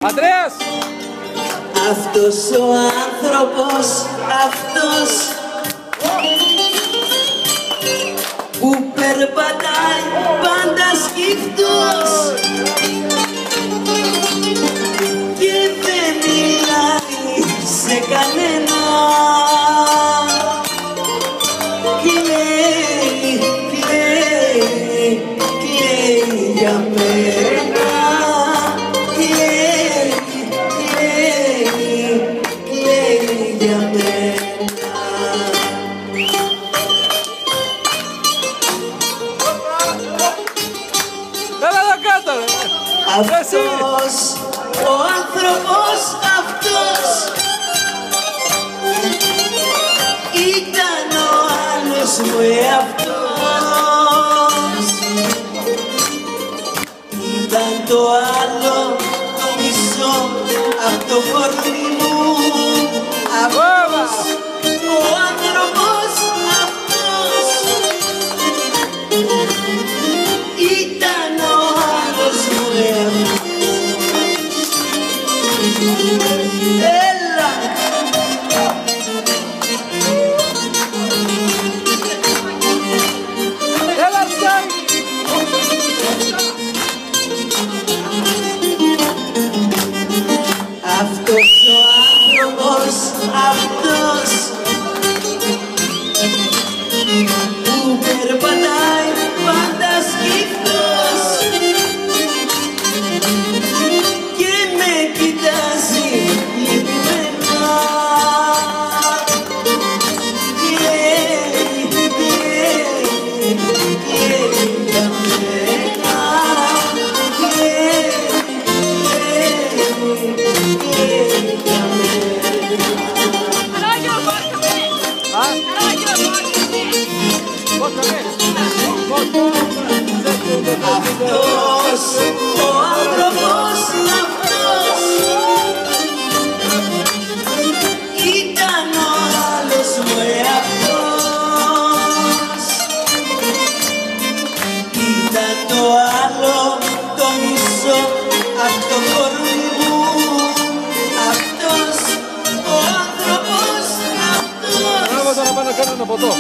Αντρέας! Αυτός ο άνθρωπος, αυτός που περπατάει πάντα σκυφτός και δεν μιλάει σε κανένα. Κλαίει, κλαίει, κλαίει για μένα. Κλαίει, κλαίει, κλαίει για μένα. Έλα εδώ κάτω, ρε! Αυτός, ο άνθρωπος αυτός ήταν ο άλλος μου εαυτός. Ήταν το άλλο το μισό απ' το κορμί μου. Αυτός, ο άνθρωπος αυτός ήταν ο άλλος μου εαυτός. Έλα! Έλα, Στάκη! Αυτός ο άνθρωπος αυτός που περπατάει πάντα σκυφτός και με κοιτάζει λυπημένα. Κλαίει, κλαίει, κλαίει για μένα. Κλαίει, κλαίει, κλαίει για μένα. Αυτός ο άνθρωπος αυτός ήταν ο άλλος μου εαυτός. Ήταν το άλλο το μισό απ' το κορμί μου. Αυτός ο άνθρωπος αυτός. Μπράβο, τώρα πάμε να κάνουμε ένα ποτό.